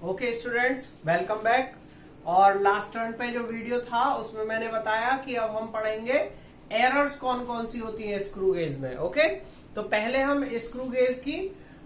Okay students, welcome back. और last turn पे जो वीडियो था उसमें मैंने बताया कि अब हम पढ़ेंगे एरर्स कौन कौन सी होती हैं स्क्रू गेज में। ओके, तो पहले हम स्क्रू गेज की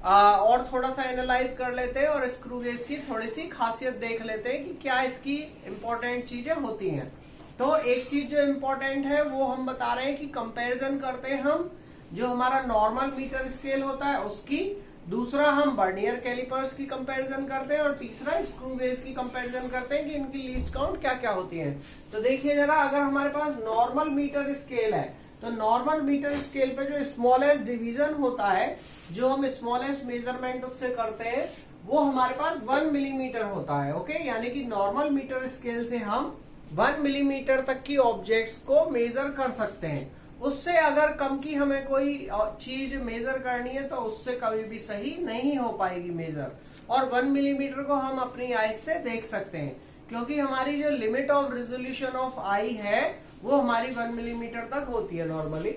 और थोड़ा सा एनालाइज कर लेते हैं और स्क्रू गेज की थोड़ी सी खासियत देख लेते हैं कि क्या इसकी इंपॉर्टेंट चीजें होती हैं। तो एक चीज जो इम्पोर्टेंट है वो हम बता रहे हैं कि कंपैरिजन करते हैं हम जो हमारा नॉर्मल मीटर स्केल होता है उसकी, दूसरा हम वर्नियर कैलिपर्स की कंपैरिजन करते हैं और तीसरा स्क्रू गेज की कंपैरिजन करते हैं कि इनकी लीस्ट काउंट क्या क्या होती है। तो देखिए जरा, अगर हमारे पास नॉर्मल मीटर स्केल है तो नॉर्मल मीटर स्केल पे जो स्मॉलेस्ट डिवीजन होता है, जो हम स्मॉलेस्ट मेजरमेंट उससे करते हैं, वो हमारे पास 1 मिलीमीटर होता है। ओके, यानी कि नॉर्मल मीटर स्केल से हम 1 मिलीमीटर तक की ऑब्जेक्ट्स को मेजर कर सकते हैं। उससे अगर कम की हमें कोई चीज मेजर करनी है तो उससे कभी भी सही नहीं हो पाएगी मेजर। और 1 मिलीमीटर को हम अपनी आई से देख सकते हैं क्योंकि हमारी जो लिमिट ऑफ रेजोल्यूशन ऑफ आई है वो हमारी 1 मिलीमीटर तक होती है नॉर्मली।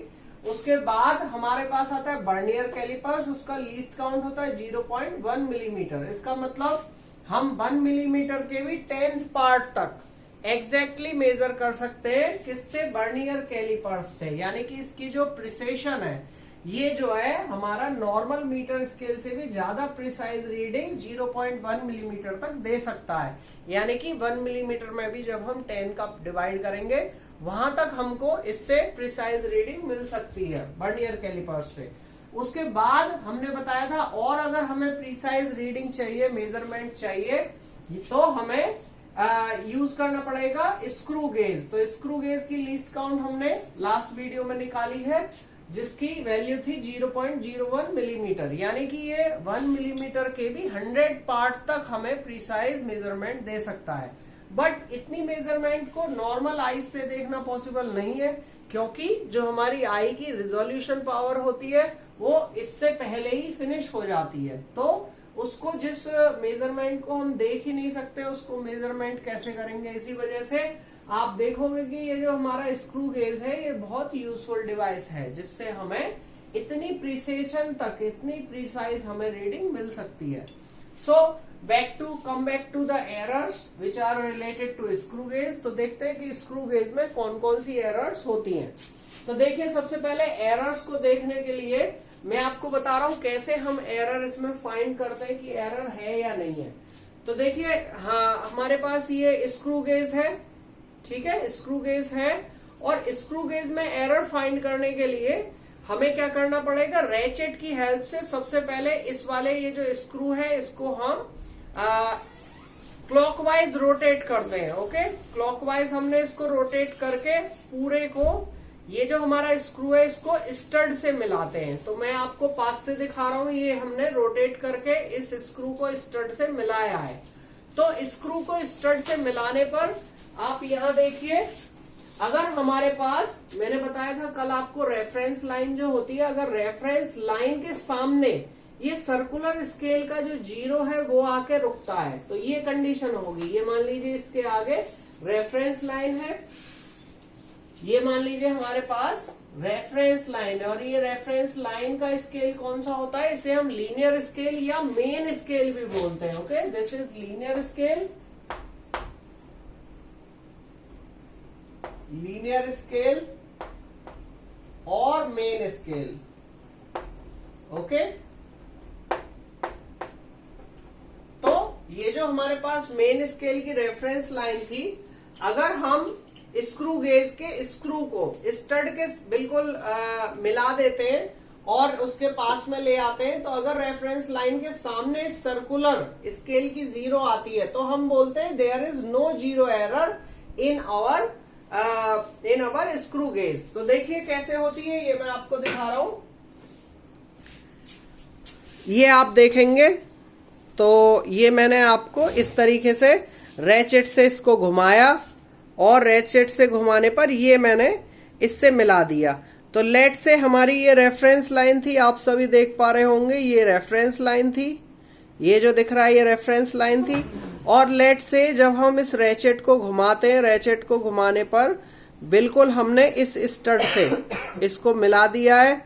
उसके बाद हमारे पास आता है वर्नियर कैलिपर्स, उसका लीस्ट काउंट होता है 0.1 मिलीमीटर। इसका मतलब हम 1 मिलीमीटर के भी 10th पार्ट तक एग्जैक्टली मेजर कर सकते हैं। किससे? वर्नियर कैलिपर्स से। यानी कि इसकी जो प्रिसिशन है ये जो है हमारा नॉर्मल मीटर स्केल से भी ज्यादा प्रिसाइज रीडिंग 0.1 मिलीमीटर तक दे सकता है। यानी कि 1 मिलीमीटर में भी जब हम 10 का डिवाइड करेंगे वहां तक हमको इससे प्रिसाइज रीडिंग मिल सकती है वर्नियर कैलिपर्स से। उसके बाद हमने बताया था और अगर हमें प्रिसाइज रीडिंग चाहिए, मेजरमेंट चाहिए, तो हमें यूज करना पड़ेगा स्क्रू गेज। तो स्क्रू गेज की लीस्ट काउंट हमने लास्ट वीडियो में निकाली है जिसकी वैल्यू थी 0.01 मिलीमीटर। यानी कि ये 1 मिलीमीटर के भी 100 पार्ट तक हमें प्रिसाइज मेजरमेंट दे सकता है। बट इतनी मेजरमेंट को नॉर्मल आई से देखना पॉसिबल नहीं है क्योंकि जो हमारी आई की रिजोल्यूशन पावर होती है वो इससे पहले ही फिनिश हो जाती है। तो उसको जिस मेजरमेंट को हम देख ही नहीं सकते उसको मेजरमेंट कैसे करेंगे। इसी वजह से आप देखोगे कि ये जो हमारा स्क्रू गेज है ये बहुत यूजफुल डिवाइस है जिससे हमें इतनी प्रिसिशन तक, इतनी प्रिसाइज हमें रीडिंग मिल सकती है। So come back to the errors which are related to screw gauge. तो देखते हैं कि स्क्रू गेज में कौन कौन सी एरर्स होती हैं। तो देखिए, सबसे पहले एरर्स को देखने के लिए मैं आपको बता रहा हूं कैसे हम एरर इसमें फाइंड करते हैं कि एरर है या नहीं है। तो देखिए, हाँ, हमारे पास ये स्क्रू गेज है, ठीक है, स्क्रू गेज है। और स्क्रू गेज में एरर फाइंड करने के लिए हमें क्या करना पड़ेगा? रैचेट की हेल्प से सबसे पहले इस वाले ये जो स्क्रू है इसको हम क्लॉकवाइज रोटेट करते हैं। ओके, क्लॉकवाइज हमने इसको रोटेट करके पूरे को, ये जो हमारा स्क्रू है इसको स्टड से मिलाते हैं। तो मैं आपको पास से दिखा रहा हूं, ये हमने रोटेट करके इस स्क्रू को स्टड से मिलाया है। तो स्क्रू को स्टड से मिलाने पर आप यहां देखिए, अगर हमारे पास, मैंने बताया था कल आपको, रेफरेंस लाइन जो होती है, अगर रेफरेंस लाइन के सामने ये सर्कुलर स्केल का जो 0 है वो आके रुकता है तो ये कंडीशन होगी। ये मान लीजिए इसके आगे रेफरेंस लाइन है, ये मान लीजिए हमारे पास रेफरेंस लाइन है और ये रेफरेंस लाइन का स्केल कौन सा होता है? इसे हम लीनियर स्केल या मेन स्केल भी बोलते हैं। Okay, this is linear scale, linear scale और मेन स्केल। ओके, तो ये जो हमारे पास मेन स्केल की रेफरेंस लाइन थी, अगर हम स्क्रू गेज के स्क्रू को स्टड के बिल्कुल मिला देते हैं और उसके पास में ले आते हैं, तो अगर रेफरेंस लाइन के सामने सर्कुलर स्केल की 0 आती है तो हम बोलते हैं there is no 0 error in our screw gauge. तो देखिए कैसे होती है, ये मैं आपको दिखा रहा हूं। ये आप देखेंगे तो ये मैंने आपको इस तरीके से रैचेट से इसको घुमाया और रैचेट से घुमाने पर ये मैंने इससे मिला दिया। तो लेट से हमारी ये रेफरेंस लाइन थी, आप सभी देख पा रहे होंगे, ये रेफरेंस लाइन थी, ये जो दिख रहा है ये रेफरेंस लाइन थी। और लेट से जब हम इस रैचेट को घुमाते हैं, रैचेट को घुमाने पर बिल्कुल हमने इस स्टड से इसको मिला दिया है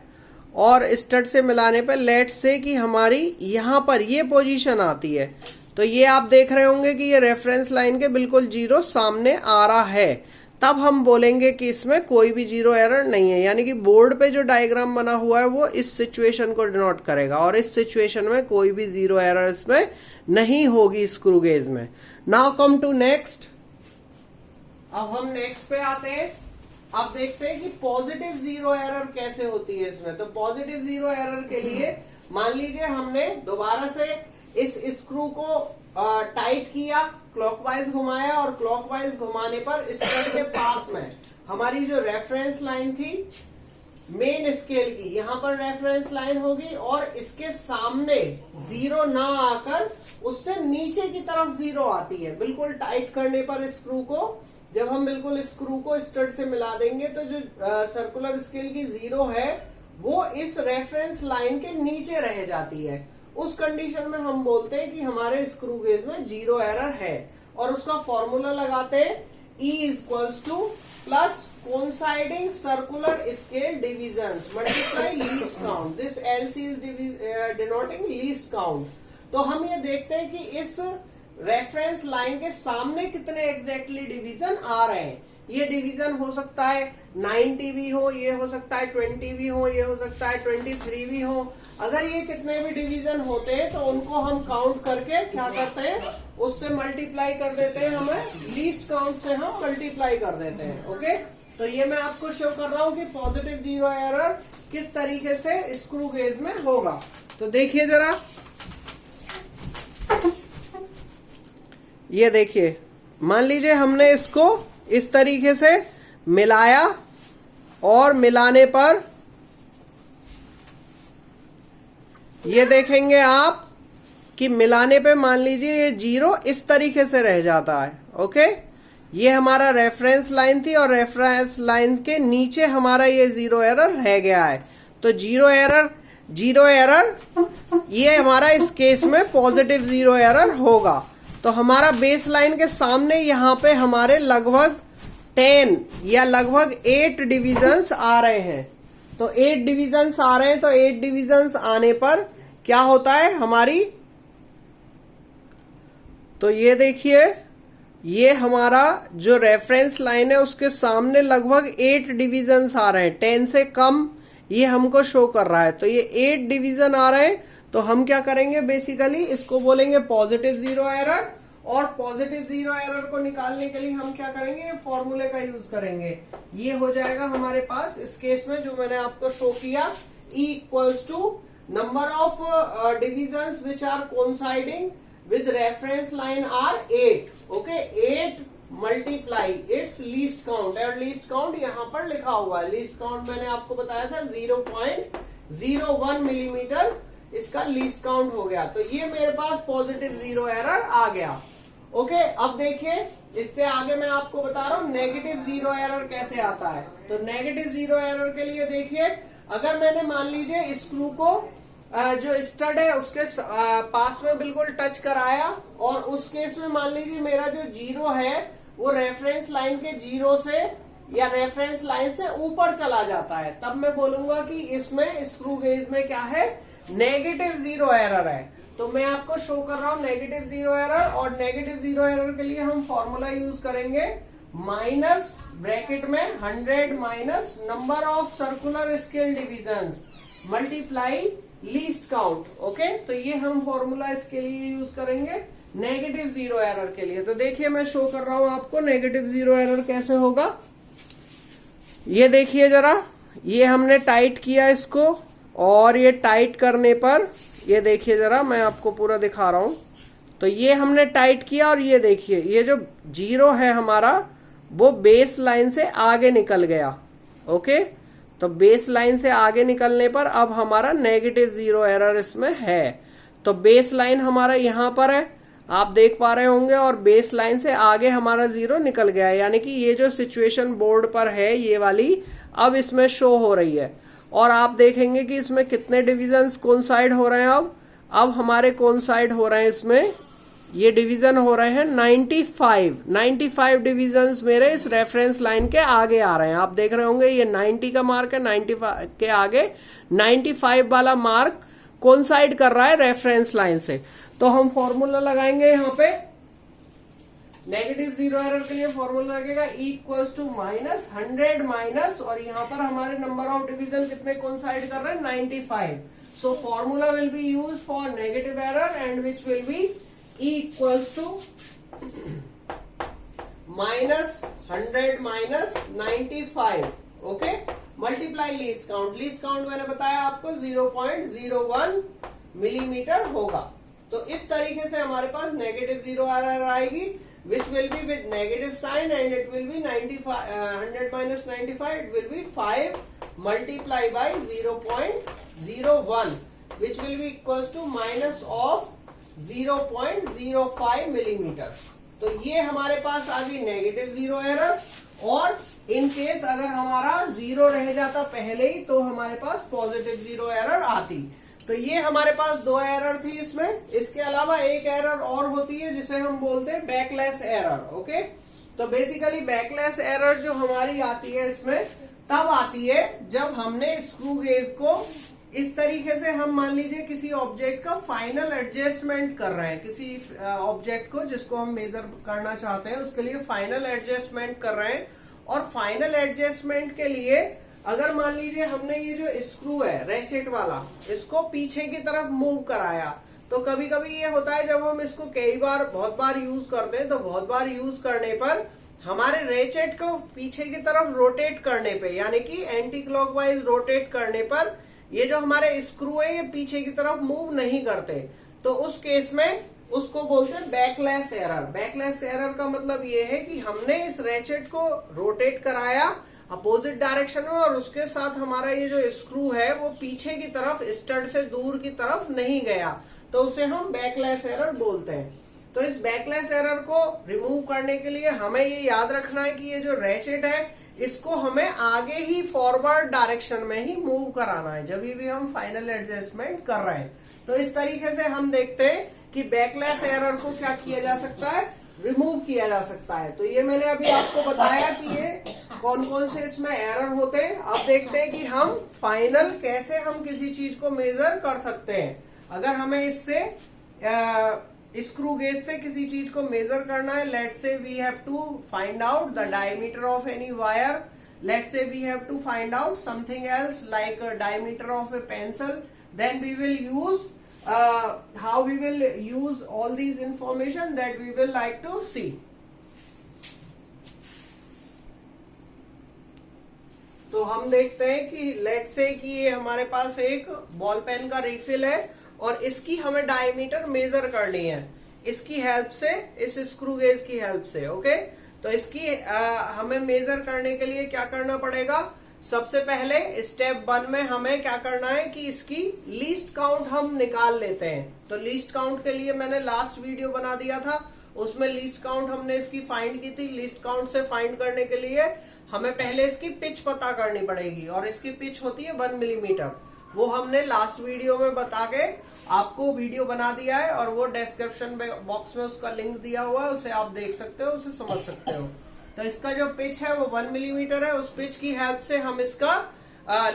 और स्टड से मिलाने पर लेट से कि हमारी यहां पर ये पोजीशन आती है। तो ये आप देख रहे होंगे कि ये रेफरेंस लाइन के बिल्कुल जीरो सामने आ रहा है, तब हम बोलेंगे कि इसमें कोई भी जीरो एरर नहीं है। यानी कि बोर्ड पे जो डायग्राम बना हुआ है वो इस सिचुएशन को डिनोट करेगा और इस सिचुएशन में कोई भी जीरो एरर इसमें नहीं होगी स्क्रू गेज में। Now come to next. अब हम नेक्स्ट पे आते हैं। अब देखते हैं कि पॉजिटिव जीरो एरर कैसे होती है इसमें। तो पॉजिटिव जीरो एरर के लिए मान लीजिए हमने दोबारा से इस स्क्रू को टाइट किया, क्लॉकवाइज घुमाया और क्लॉकवाइज घुमाने पर स्टड के पास में हमारी जो रेफरेंस लाइन थी मेन स्केल की, यहां पर रेफरेंस लाइन होगी और इसके सामने जीरो ना आकर उससे नीचे की तरफ जीरो आती है। बिल्कुल टाइट करने पर स्क्रू को, जब हम बिल्कुल स्क्रू को स्टड से मिला देंगे तो जो सर्कुलर स्केल की जीरो है वो इस रेफरेंस लाइन के नीचे रह जाती है। उस कंडीशन में हम बोलते हैं कि हमारे स्क्रू गेज में जीरो एरर है और उसका फॉर्मूला लगाते हैं E equals two plus coinciding circular scale divisions multiply least count. This LC is denoting least count. तो हम ये देखते हैं कि इस रेफरेंस लाइन के सामने कितने एग्जैक्टली डिवीजन आ रहे हैं। ये डिवीजन हो सकता है 90 भी हो, ये हो सकता है 20 भी हो, ये हो सकता है 23 भी हो। अगर ये कितने भी डिवीजन होते हैं तो उनको हम काउंट करके क्या करते हैं, उससे मल्टीप्लाई कर देते हैं। हमें लीस्ट काउंट से हम मल्टीप्लाई कर देते हैं। ओके, तो ये मैं आपको शो कर रहा हूं कि पॉजिटिव जीरो एरर किस तरीके से स्क्रू गेज में होगा। तो देखिए जरा, ये देखिए, मान लीजिए हमने इसको इस तरीके से मिलाया और मिलाने पर ये देखेंगे आप कि मिलाने पे मान लीजिए ये जीरो इस तरीके से रह जाता है। ओके, ये हमारा रेफरेंस लाइन थी और रेफरेंस लाइन के नीचे हमारा ये जीरो एरर रह गया है। तो जीरो एरर ये हमारा इस केस में पॉजिटिव जीरो एरर होगा। तो हमारा बेस लाइन के सामने यहाँ पे हमारे लगभग 10 या लगभग 8 डिविजन्स आ रहे हैं। तो 8 डिविजन्स आ रहे हैं, तो 8 डिविजन्स आने पर क्या होता है हमारी, तो ये देखिए, ये हमारा जो रेफरेंस लाइन है उसके सामने लगभग 8 डिविजन्स आ रहे हैं। 10 से कम ये हमको शो कर रहा है। तो ये 8 डिवीजन आ रहे हैं, तो हम क्या करेंगे, बेसिकली इसको बोलेंगे पॉजिटिव जीरो एरर। और पॉजिटिव जीरो एरर को निकालने के लिए हम क्या करेंगे, फॉर्मूले का यूज करेंगे। ये हो जाएगा हमारे पास इस केस में जो मैंने आपको शो किया, E equals to number of divisions which are coinciding with reference line are 8। Okay, 8 multiply its least count. और लीस्ट काउंट यहाँ पर लिखा हुआ है। लीस्ट काउंट मैंने आपको बताया था 0.01 मिलीमीटर इसका लीस्ट काउंट हो गया। तो ये मेरे पास पॉजिटिव जीरो एरर आ गया। ओके, अब देखिए, इससे आगे मैं आपको बता रहा हूं नेगेटिव जीरो एरर कैसे आता है। तो नेगेटिव जीरो एरर के लिए देखिए, अगर मैंने मान लीजिए स्क्रू को जो स्टड है उसके पास में बिल्कुल टच कराया और उस केस में मान लीजिए मेरा जो जीरो है वो रेफरेंस लाइन के जीरो से या रेफरेंस लाइन से ऊपर चला जाता है, तब मैं बोलूंगा कि इसमें स्क्रू गेज में क्या है, नेगेटिव जीरो एरर है। तो मैं आपको शो कर रहा हूं नेगेटिव जीरो एरर। और नेगेटिव जीरो एरर के लिए हम फॉर्मूला यूज करेंगे माइनस ब्रैकेट में 100 minus number of circular scale divisions multiply least count. Okay, तो ये हम फॉर्मूला इसके लिए यूज करेंगे नेगेटिव जीरो एरर के लिए। तो देखिए, मैं शो कर रहा हूं आपको नेगेटिव जीरो एरर कैसे होगा। ये देखिए जरा, ये हमने टाइट किया इसको और ये टाइट करने पर ये देखिए जरा, मैं आपको पूरा दिखा रहा हूं। तो ये हमने टाइट किया और ये देखिए, ये जो जीरो है हमारा वो बेस लाइन से आगे निकल गया। ओके, तो बेस लाइन से आगे निकलने पर अब हमारा नेगेटिव जीरो एरर इसमें है। तो बेस लाइन हमारा यहां पर है, आप देख पा रहे होंगे, और बेस लाइन से आगे हमारा जीरो निकल गया है। यानी कि ये जो सिचुएशन बोर्ड पर है ये वाली अब इसमें शो हो रही है। और आप देखेंगे कि इसमें कितने डिविजन्स कोइंसाइड हो रहे हैं। अब हमारे कोइंसाइड हो रहे हैं, इसमें ये डिवीजन हो रहे हैं 95 डिविजन्स मेरे इस रेफरेंस लाइन के आगे आ रहे हैं। आप देख रहे होंगे ये 90 का मार्क है, 95 के आगे 95 वाला मार्क कोइंसाइड कर रहा है रेफरेंस लाइन से। तो हम फॉर्मूला लगाएंगे यहाँ पे नेगेटिव जीरो एरर के लिए फॉर्मूला लगेगा इक्वल्स टू माइनस 100 माइनस, और यहाँ पर हमारे नंबर ऑफ डिवीजन कितने कोइंसाइड कर रहे हैं 95. So formula will be use for negative error and which will be equals to minus 100 minus 95. Okay, multiply least count. Least count मैंने बताया आपको 0.01 मिलीमीटर होगा. तो इस तरीके से हमारे पास नेगेटिव जीरो एरर आएगी which will be with negative sign and it will be 100 minus 95, it will be 5 multiplied by 0.01 which will be equals to minus of 0.05 millimeter. तो ये हमारे पास आ गई नेगेटिव जीरो एरर. और इन केस अगर हमारा zero रह जाता पहले ही तो हमारे पास पॉजिटिव जीरो एरर आती. तो ये हमारे पास दो एरर थी इसमें. इसके अलावा एक एरर और होती है जिसे हम बोलते हैं बैकलेस एरर. ओके, तो बेसिकली बैकलेस एरर जो हमारी आती है इसमें तब आती है जब हमने स्क्रू गेज को इस तरीके से, हम मान लीजिए किसी ऑब्जेक्ट का फाइनल एडजस्टमेंट कर रहे हैं, किसी ऑब्जेक्ट को जिसको हम मेजर करना चाहते हैं उसके लिए फाइनल एडजस्टमेंट कर रहे हैं. और फाइनल एडजस्टमेंट के लिए अगर मान लीजिए हमने ये जो स्क्रू है रेचेट वाला, इसको पीछे की तरफ मूव कराया, तो कभी कभी ये होता है जब हम इसको कई बार बहुत बार यूज करते हैं तो बहुत बार यूज करने पर हमारे रेचेट को पीछे की तरफ रोटेट करने पे, यानी कि एंटी क्लॉकवाइज रोटेट करने पर ये जो हमारे स्क्रू है ये पीछे की तरफ मूव नहीं करते. तो उस केस में उसको बोलते हैं बैकलेस एरर. बैकलेस एरर का मतलब ये है कि हमने इस रेचेट को रोटेट कराया अपोजिट डायरेक्शन में और उसके साथ हमारा ये जो स्क्रू है वो पीछे की तरफ स्टड से दूर की तरफ नहीं गया, तो उसे हम बैकलेस एरर बोलते हैं. तो इस बैकलेस एरर को रिमूव करने के लिए हमें ये याद रखना है कि ये जो रेचेट है इसको हमें आगे ही फॉरवर्ड डायरेक्शन में ही मूव कराना है जब भी हम फाइनल एडजस्टमेंट कर रहे हैं. तो इस तरीके से हम देखते हैं कि बैकलेस एरर को क्या किया जा सकता है, रिमूव किया जा सकता है. तो ये मैंने अभी आपको बताया कि ये कौन कौन से इसमें एरर होते हैं. अब देखते हैं कि हम फाइनल कैसे हम किसी चीज को मेजर कर सकते हैं. अगर हमें इससे स्क्रू गेज से किसी चीज को मेजर करना है, let's say we have to find out the diameter of any wire, let's say we have to find out something else like diameter of a pencil, then we will use how we will use all these information that we will like to see. तो हम देखते हैं कि let's say कि ये हमारे पास एक ball pen का रिफिल है और इसकी हमें डायमीटर मेजर करनी है इसकी हेल्प से, इस स्क्रू गेज की हेल्प से. ओके, तो इसकी हमें मेजर करने के लिए क्या करना पड़ेगा. सबसे पहले स्टेप 1 में हमें क्या करना है कि इसकी लीस्ट काउंट हम निकाल लेते हैं. तो लीस्ट काउंट के लिए मैंने लास्ट वीडियो बना दिया था, उसमें लीस्ट काउंट हमने इसकी फाइंड की थी. लीस्ट काउंट से फाइंड करने के लिए हमें पहले इसकी पिच पता करनी पड़ेगी और इसकी पिच होती है 1 मिलीमीटर. वो हमने लास्ट वीडियो में बता के आपको वीडियो बना दिया है और वो डिस्क्रिप्शन बॉक्स में उसका लिंक दिया हुआ है, उसे आप देख सकते हो, उसे समझ सकते हो. तो इसका जो पिच है वो 1 मिलीमीटर है. उस पिच की हेल्प से हम इसका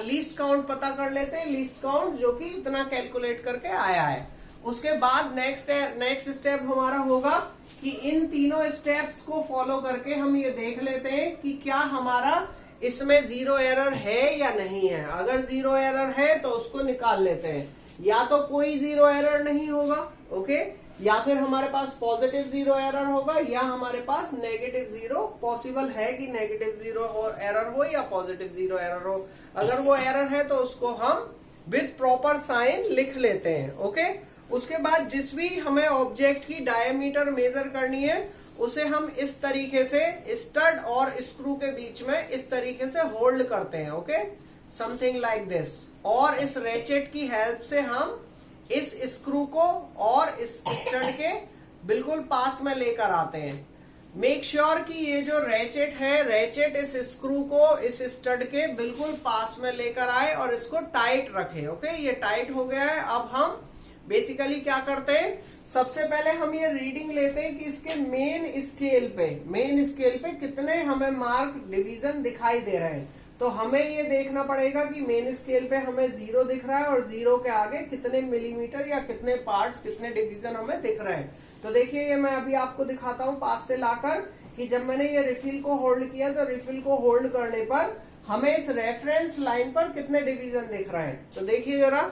लीस्ट काउंट पता कर लेते हैं, लीस्ट काउंट जो कि इतना कैलकुलेट करके आया है. उसके बाद नेक्स्ट स्टेप हमारा होगा कि इन तीनों स्टेप्स को फॉलो करके हम ये देख लेते हैं कि क्या हमारा इसमें जीरो एरर है या नहीं है. अगर जीरो एरर है तो उसको निकाल लेते हैं. या तो कोई जीरो एरर नहीं होगा, ओके, या फिर हमारे पास पॉजिटिव जीरो एरर होगा, या हमारे पास नेगेटिव जीरो. पॉसिबल है कि नेगेटिव जीरो एरर हो या पॉजिटिव जीरो एरर हो. अगर वो एरर है तो उसको हम विद प्रॉपर साइन लिख लेते हैं. ओके, उसके बाद जिस भी हमें ऑब्जेक्ट की डायमीटर मेजर करनी है उसे हम इस तरीके से स्टड और स्क्रू के बीच में इस तरीके से होल्ड करते हैं. Okay, something like this. और इस रेचेट की हेल्प से हम इस स्क्रू को और इस स्टड के बिल्कुल पास में लेकर आते हैं. मेक श्योर कि ये जो रेचेट है, रेचेट इस स्क्रू को इस स्टड के बिल्कुल पास में लेकर आए और इसको टाइट रखे. ओके, ये टाइट हो गया है. अब हम बेसिकली क्या करते हैं, सबसे पहले हम ये रीडिंग लेते हैं कि इसके मेन स्केल पे कितने हमें मार्क डिवीजन दिखाई दे रहे हैं. तो हमें ये देखना पड़ेगा कि मेन स्केल पे हमें 0 दिख रहा है और 0 के आगे कितने मिलीमीटर या कितने पार्ट्स, कितने डिवीजन हमें दिख रहे हैं। तो देखिए ये मैं अभी आपको दिखाता हूँ पास से लाकर कि जब मैंने ये रिफिल को होल्ड किया तो रिफिल को होल्ड करने पर हमें इस रेफरेंस लाइन पर कितने डिवीजन दिख रहे हैं। तो देखिए जरा,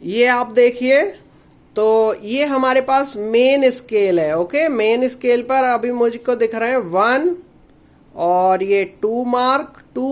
ये आप देखिए, तो ये हमारे पास मेन स्केल है। ओके, मेन स्केल पर अभी मुझको दिख रहे हैं 1 और ये 2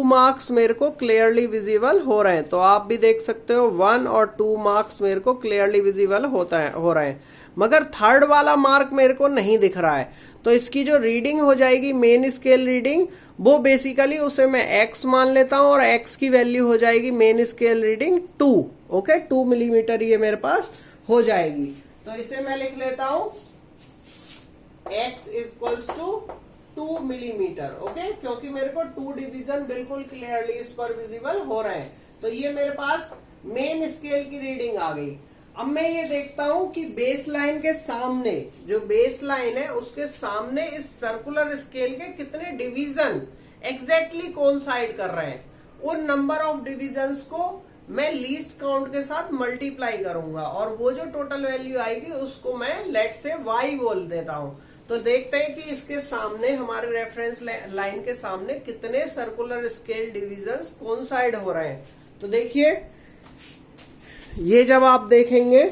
मार्क्स मेरे को क्लियरली विजिबल हो रहे हैं। तो आप भी देख सकते हो 1 और 2 मार्क्स मेरे को क्लियरली विजिबल हो रहे हैं, मगर थर्ड वाला मार्क मेरे को नहीं दिख रहा है। तो इसकी जो रीडिंग हो जाएगी मेन स्केल रीडिंग, वो बेसिकली उसे मैं x मान लेता हूं और x की वैल्यू हो जाएगी main scale reading 2। Okay, 2 millimetre ये मेरे पास हो जाएगी। तो इसे मैं लिख लेता हूं x equals to 2 millimetre. Okay, क्योंकि मेरे को 2 डिवीजन बिल्कुल क्लियरली इस पर विजिबल हो रहे हैं। तो ये मेरे पास मेन स्केल की रीडिंग आ गई। अब मैं ये देखता हूं कि बेस लाइन के सामने, जो बेस लाइन है उसके सामने इस सर्कुलर स्केल के कितने डिवीजन एग्जैक्टली कोइंसाइड कर रहे हैं। उन नंबर ऑफ डिविजन्स को मैं लीस्ट काउंट के साथ मल्टीप्लाई करूंगा और वो जो टोटल वैल्यू आएगी उसको मैं लेट से y बोल देता हूं। तो देखते हैं कि इसके सामने, हमारे रेफरेंस लाइन के सामने कितने सर्कुलर स्केल डिविजन्स कोइंसाइड हो रहे हैं। तो देखिए, ये जब आप देखेंगे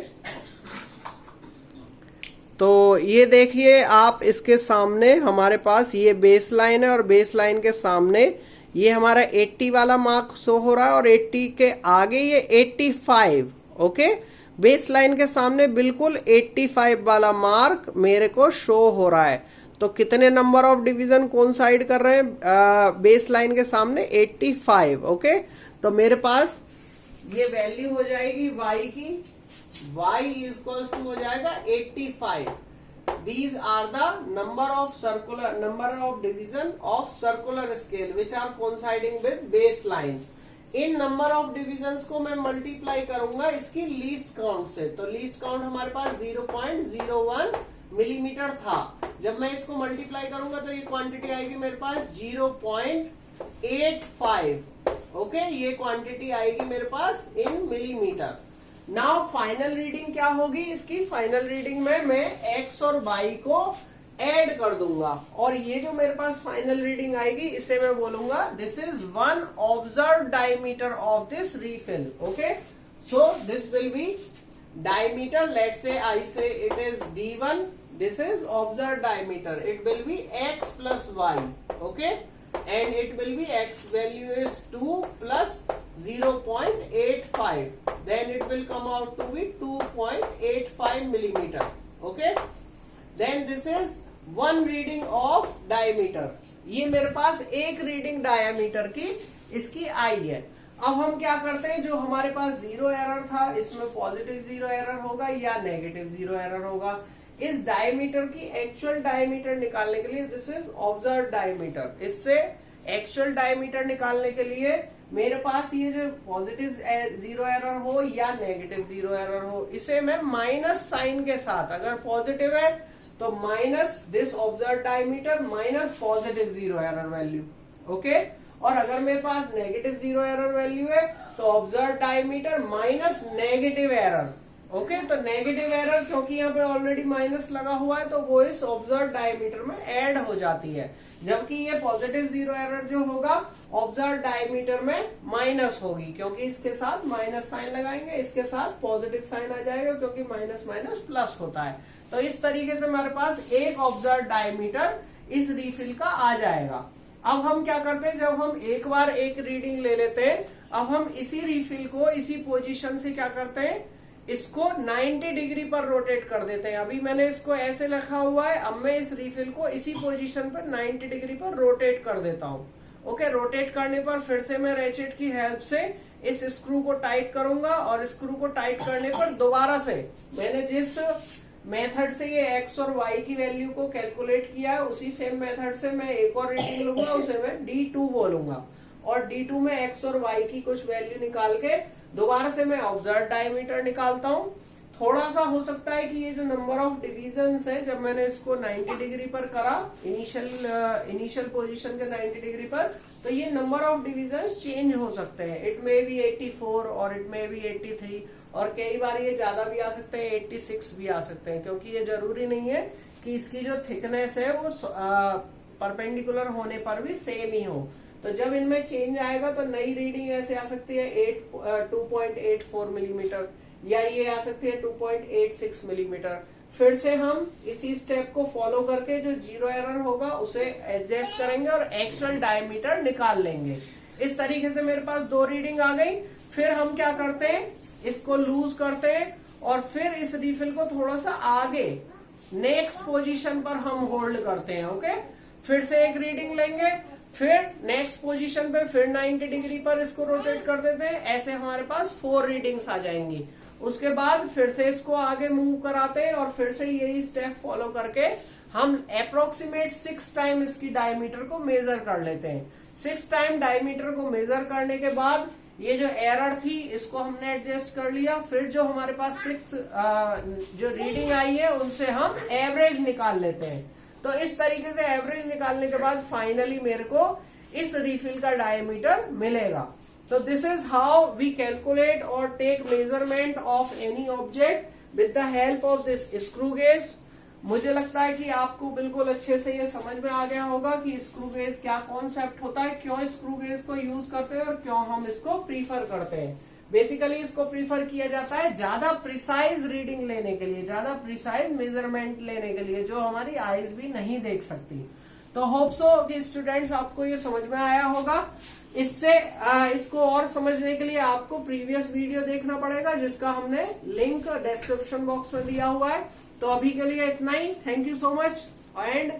तो ये देखिए आप, इसके सामने हमारे पास ये बेस लाइन है और बेस लाइन के सामने ये हमारा 80 वाला मार्क शो हो रहा है और 80 के आगे ये 85। ओके, बेस लाइन के सामने बिल्कुल 85 वाला मार्क मेरे को शो हो रहा है। तो कितने नंबर ऑफ डिवीजन कोइंसाइड कर रहे हैं बेस लाइन के सामने? 85। ओके, तो मेरे पास ये वैल्यू हो जाएगी y की, y इक्वल्स टू हो जाएगा 85। These are the number of division of circular scale which are coinciding with baseline। In number of divisions को मैं मल्टीप्लाई करूंगा इसकी लीस्ट काउंट से। तो लीस्ट काउंट हमारे पास 0.01 मिलीमीटर था। जब मैं इसको मल्टीप्लाई करूंगा तो ये क्वांटिटी आएगी मेरे पास 0.85। ओके, ये क्वांटिटी आएगी मेरे पास in millimetre. Now final reading क्या होगी इसकी? फाइनल रीडिंग में मैं x और y को ऐड कर दूंगा और ये जो मेरे पास फाइनल रीडिंग आएगी इसे मैं बोलूंगा this is 1 observe diameter of this refill. Okay, so this will be diameter, let's say I say it is d1, this is observe diameter, it will be x plus y। Okay, and it will be x value is 2 plus 0.85, then it will come out to be 2.85 millimeter। okay, then this is one reading of diameter। ये मेरे पास एक reading diameter की इसकी आई है। अब हम क्या करते हैं, जो हमारे पास 0 एरर था इसमें पॉजिटिव 0 एरर होगा या नेगेटिव 0 एरर होगा। इस डायमीटर की एक्चुअल डायमीटर निकालने के लिए दिस इज ऑब्जर्व डायमीटर। इससे एक्चुअल डायमीटर निकालने के लिए मेरे पास ये जो पॉजिटिव 0 एरर हो या नेगेटिव 0 एरर हो, इसे मैं माइनस साइन के साथ, अगर पॉजिटिव है तो minus this observe diameter minus positive 0 error value. Okay, और अगर मेरे पास नेगेटिव 0 एरर वैल्यू है तो observe diameter minus negative error. Okay, तो नेगेटिव एरर क्योंकि यहाँ पे ऑलरेडी माइनस लगा हुआ है तो वो इस ऑब्जर्व डायमीटर में ऐड हो जाती है, जबकि ये पॉजिटिव 0 एरर जो होगा ऑब्जर्व डायमीटर में माइनस होगी, क्योंकि इसके साथ माइनस साइन लगाएंगे, इसके साथ पॉजिटिव साइन आ जाएगा क्योंकि माइनस माइनस प्लस होता है। तो इस तरीके से हमारे पास एक ऑब्जर्व डायमीटर इस रीफिल का आ जाएगा। अब हम क्या करते हैं, जब हम एक बार एक रीडिंग ले लेते हैं, अब हम इसी रीफिल को इसी पोजीशन से क्या करते हैं, इसको 90 डिग्री पर रोटेट कर देते हैं। अभी मैंने इसको ऐसे रखा हुआ है, अब मैं इस रीफिल को इसी पोजीशन पर 90 डिग्री पर रोटेट कर देता हूँ। ओके, रोटेट करने पर फिर से मैं रेचेट की हेल्प से इस स्क्रू को टाइट करूंगा और स्क्रू को टाइट करने पर दोबारा से मैंने जिस मेथड से ये x और y की वैल्यू को कैलकुलेट किया है उसी सेम मेथड से मैं एक और रीडिंग लूंगा, उसे मैं D2 बोलूंगा और D2 में x और y की कुछ वैल्यू निकाल के दोबारा से मैं ऑब्जर्व डायमीटर निकालता हूं। थोड़ा सा हो सकता है कि ये जो नंबर ऑफ डिविजन्स है, जब मैंने इसको 90 डिग्री पर करा, इनिशियल पोजीशन के 90 डिग्री पर, तो ये नंबर ऑफ डिविजन्स चेंज हो सकते हैं। इट मे बी 84 और इट मे बी 83 और कई बार ये ज्यादा भी आ सकते हैं, 86 भी आ सकते हैं, क्योंकि ये जरूरी नहीं है कि इसकी जो थिकनेस है वो परपेंडिकुलर होने पर भी सेम ही हो। तो जब इनमें चेंज आएगा तो नई रीडिंग ऐसे आ सकती है 2.84 मिलीमीटर, या ये आ सकती है 2.86 मिलीमीटर। फिर से हम इसी स्टेप को फॉलो करके जो जीरो एरर होगा उसे एडजस्ट करेंगे और एक्चुअल डायमीटर निकाल लेंगे। इस तरीके से मेरे पास 2 रीडिंग आ गई। फिर हम क्या करते हैं, इसको लूज करते हैं और फिर इस रिफिल को थोड़ा सा आगे नेक्स्ट पोजीशन पर हम होल्ड करते हैं। ओके, फिर से एक रीडिंग लेंगे, फिर नेक्स्ट पोजीशन पे फिर 90 डिग्री पर इसको रोटेट कर देते हैं। ऐसे हमारे पास 4 रीडिंग्स आ जाएंगी। उसके बाद फिर से इसको आगे मूव कराते हैं और फिर से यही स्टेप फॉलो करके हम अप्रोक्सीमेट 6 टाइम इसकी डायमीटर को मेजर कर लेते हैं। 6 टाइम डायमीटर को मेजर करने के बाद ये जो एरर थी इसको हमने एडजस्ट कर लिया। फिर जो हमारे पास 6 जो रीडिंग आई है उनसे हम एवरेज निकाल लेते हैं। तो इस तरीके से एवरेज निकालने के बाद फाइनली मेरे को इस रिफिल का डायमीटर मिलेगा। तो this is how we calculate और take measurement of any object with the help of this screw gauge. मुझे लगता है कि आपको बिल्कुल अच्छे से ये समझ में आ गया होगा कि स्क्रू गेज क्या कॉन्सेप्ट होता है, क्यों स्क्रू गेज को यूज करते हैं और क्यों हम इसको प्रीफर करते हैं। बेसिकली इसको प्रीफर किया जाता है ज्यादा प्रिसाइज रीडिंग लेने के लिए, ज्यादा प्रिसाइज मेजरमेंट लेने के लिए, जो हमारी आईज भी नहीं देख सकती। तो होप सो कि स्टूडेंट्स आपको ये समझ में आया होगा। इससे इसको और समझने के लिए आपको प्रीवियस वीडियो देखना पड़ेगा, जिसका हमने लिंक डिस्क्रिप्शन बॉक्स में दिया हुआ है। तो अभी के लिए इतना ही। Thank you so much and